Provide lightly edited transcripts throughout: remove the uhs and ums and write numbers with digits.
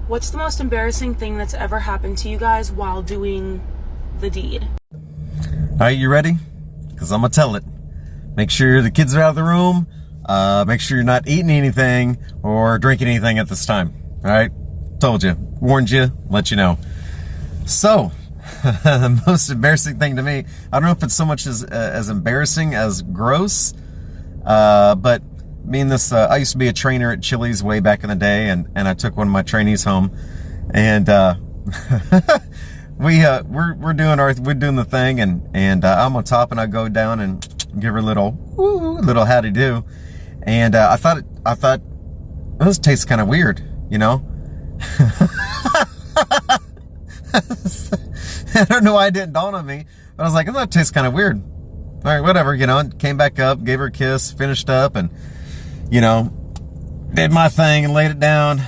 What's the most embarrassing thing that's ever happened to you guys while doing the deed? All right, you ready? Because I'm going to tell it. Make sure the kids are out of the room. Make sure you're not eating anything or drinking anything at this time. All right? Told you. Warned you. Let you know. So, the most embarrassing thing to me, I don't know if it's so much as embarrassing as gross, but me and this, I used to be a trainer at Chili's way back in the day, and I took one of my trainees home, and we're doing the thing, and I'm on top, and I go down and give her a little howdy do, and I thought this tastes kind of weird, you know. I don't know why it didn't dawn on me, but I was like, oh, that tastes kind of weird. All right, whatever, you know. And came back up, gave her a kiss, finished up, and you know, did my thing and laid it down.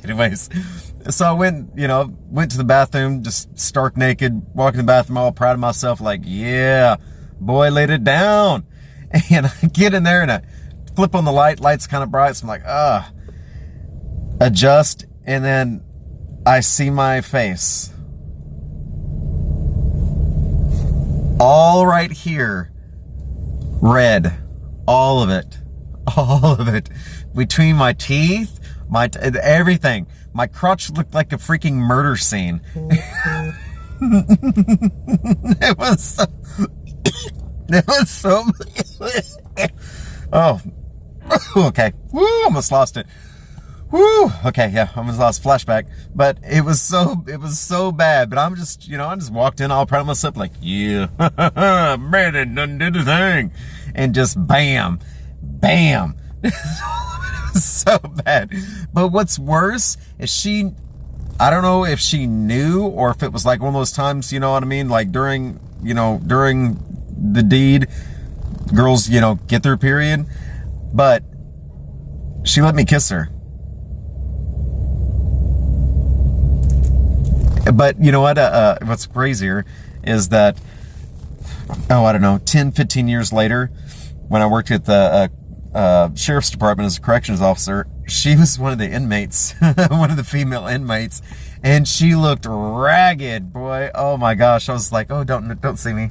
Anyways, so I went to the bathroom, just stark naked, walking in the bathroom, all proud of myself, like, yeah, boy, laid it down. And I get in there and I flip on the light's kind of bright, so I'm like, adjust, and then I see my face. All right here, red. All of it. Between my teeth, everything. My crotch looked like a freaking murder scene. It was so oh. Okay. Woo, almost lost it. Woo. Okay, yeah, almost lost flashback. But it was so bad. But I'm just, I just walked in all proud of myself, like, yeah, Brandon done did the thing. And just bam. So bad. But what's worse is I don't know if she knew or if it was like one of those times, you know what I mean? Like during the deed, girls, get their period. But she let me kiss her. But you know what? What's crazier is that, I don't know, 10, 15 years later, when I worked at the sheriff's department as a corrections officer, she was one of the inmates, one of the female inmates, and she looked ragged, boy. Oh my gosh. I was like, oh, don't see me.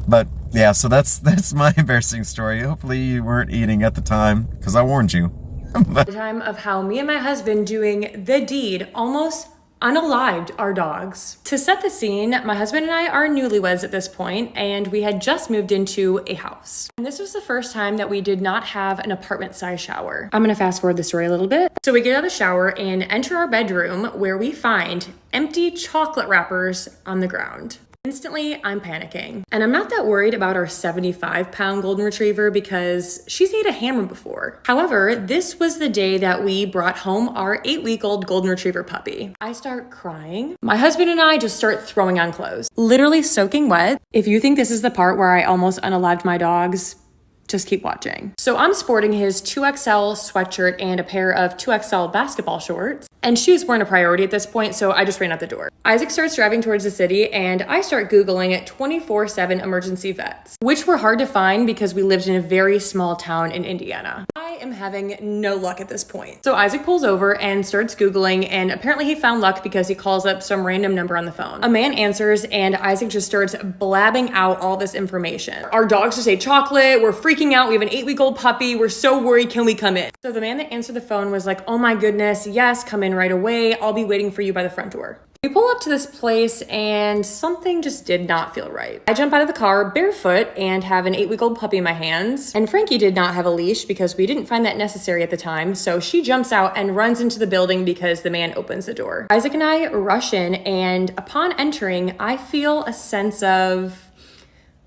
But yeah, so that's my embarrassing story. Hopefully you weren't eating at the time, because I warned you. The time of how me and my husband doing the deed almost unalived our dogs. To set the scene, my husband and I are newlyweds at this point, and we had just moved into a house. And this was the first time that we did not have an apartment-sized shower. I'm gonna fast forward the story a little bit. So we get out of the shower and enter our bedroom, where we find empty chocolate wrappers on the ground. Instantly, I'm panicking. And I'm not that worried about our 75-pound golden retriever because she's ate a hammer before. However, this was the day that we brought home our 8-week-old golden retriever puppy. I start crying. My husband and I just start throwing on clothes, literally soaking wet. If you think this is the part where I almost unalived my dogs, just keep watching. So I'm sporting his 2XL sweatshirt and a pair of 2XL basketball shorts, and shoes weren't a priority at this point, so I just ran out the door. Isaac starts driving towards the city, and I start Googling 24/7 emergency vets, which were hard to find because we lived in a very small town in Indiana. I am having no luck at this point. So Isaac pulls over and starts Googling, and apparently he found luck because he calls up some random number on the phone. A man answers, and Isaac just starts blabbing out all this information. Our dogs just ate chocolate, we're freaking out, we have an 8-week-old puppy, we're so worried, can we come in? So the man that answered the phone was like, oh my goodness, yes, come in right away, I'll be waiting for you by the front door. We pull up to this place and something just did not feel right. I jump out of the car barefoot and have an 8-week-old puppy in my hands. And Frankie did not have a leash because we didn't find that necessary at the time. So she jumps out and runs into the building because the man opens the door. Isaac and I rush in, and upon entering, I feel a sense of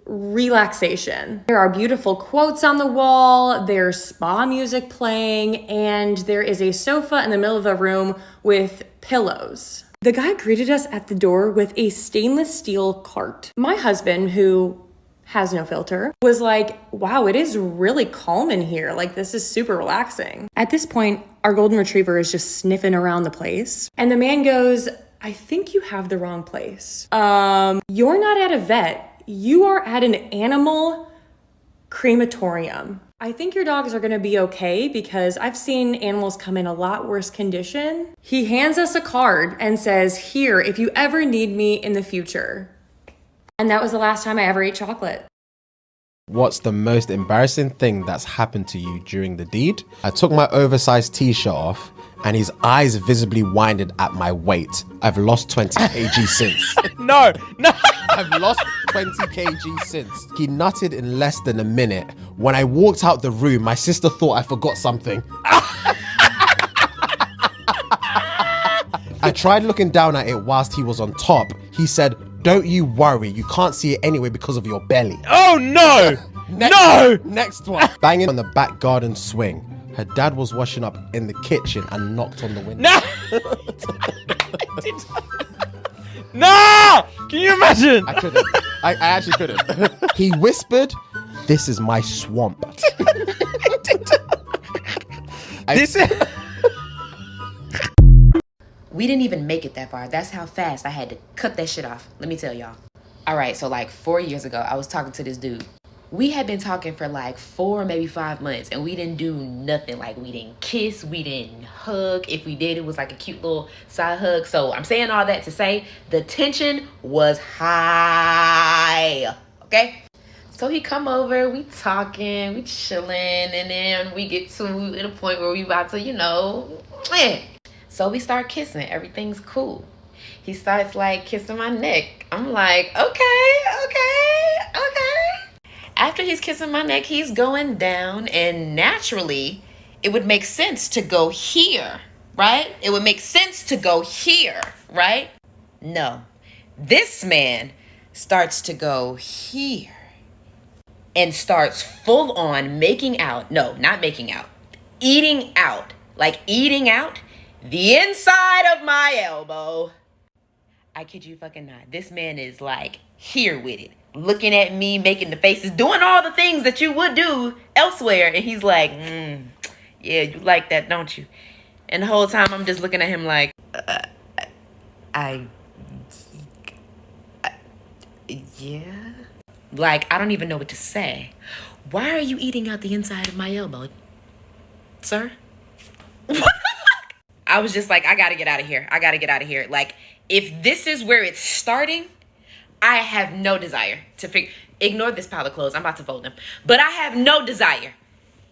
relaxation. There are beautiful quotes on the wall, there's spa music playing, and there is a sofa in the middle of the room with pillows. The guy greeted us at the door with a stainless steel cart. My husband, who has no filter, was like, wow, it is really calm in here. Like, this is super relaxing. At this point, our golden retriever is just sniffing around the place. And the man goes, I think you have the wrong place. You're not at a vet. You are at an animal crematorium. I think your dogs are gonna be okay because I've seen animals come in a lot worse condition. He hands us a card and says, "Here, if you ever need me in the future." And that was the last time I ever ate chocolate. What's the most embarrassing thing that's happened to you during the deed? I took my oversized t-shirt off and his eyes visibly winded at my weight. I've lost 20 kg since. No. I've lost 20 kg since. He nutted in less than a minute. When I walked out the room, my sister thought I forgot something. I tried looking down at it whilst he was on top. He said, "Don't you worry, you can't see it anyway because of your belly." Oh no! Next one. Banging on the back garden swing. Her dad was washing up in the kitchen and knocked on the window. No! Can you imagine? I couldn't. I actually couldn't. He whispered, "This is my swamp." We didn't even make it that far. That's how fast I had to cut that shit off. Let me tell y'all. All right, so like 4 years ago, I was talking to this dude. We had been talking for like 4, maybe 5 months, and we didn't do nothing. Like, we didn't kiss, we didn't hug. If we did, it was like a cute little side hug. So I'm saying all that to say the tension was high, okay? So he come over, we talking, we chilling, and then we get to a point where we about to, So we start kissing. Everything's cool. He starts like kissing my neck. I'm like, okay. After he's kissing my neck, he's going down, and naturally, it would make sense to go here, right? It would make sense to go here, right? No. This man starts to go here and starts full on making out. No, not making out. Eating out. Like eating out the inside of my elbow. I kid you fucking not. This man is like here with it. Looking at me, making the faces, doing all the things that you would do elsewhere. And he's like, yeah, you like that, don't you? And the whole time I'm just looking at him like, yeah. Like, I don't even know what to say. Why are you eating out the inside of my elbow, sir? I was just like, I gotta get out of here. Like, if this is where it's starting, I have no desire to ignore this pile of clothes. I'm about to fold them. But I have no desire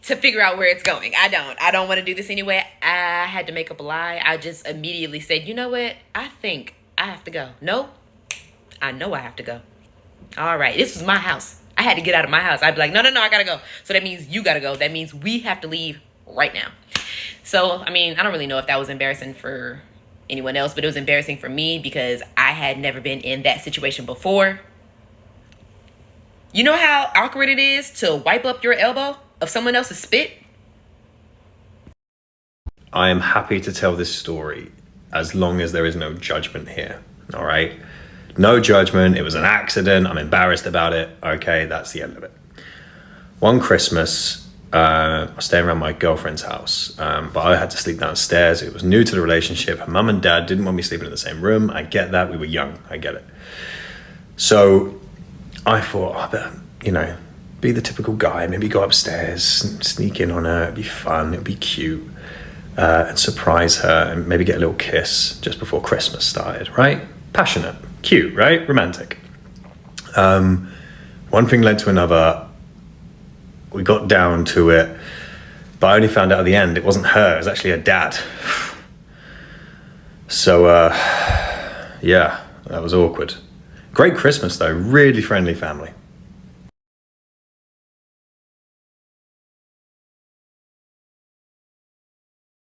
to figure out where it's going. I don't want to do this anyway. I had to make up a lie. I just immediately said, you know what? I think I have to go. No, I know I have to go. All right, this was my house. I had to get out of my house. I'd be like, no, I gotta go. So that means you gotta go. That means we have to leave right now. So, I mean, I don't really know if that was embarrassing for anyone else, but it was embarrassing for me because I had never been in that situation before. You know how awkward it is to wipe up your elbow of someone else's spit? I am happy to tell this story as long as there is no judgment here, all right? No judgment, it was an accident, I'm embarrassed about it, okay, that's the end of it. One Christmas, I was staying around my girlfriend's house, but I had to sleep downstairs. It was new to the relationship. Her mum and dad didn't want me sleeping in the same room. I get that, we were young, I get it. So I thought, I better, be the typical guy, maybe go upstairs, sneak in on her, it'd be fun, it'd be cute, and surprise her and maybe get a little kiss just before Christmas started, right? Passionate, cute, right? Romantic. One thing led to another. We got down to it, but I only found out at the end it wasn't her, it was actually her dad. So, yeah, that was awkward. Great Christmas though, really friendly family.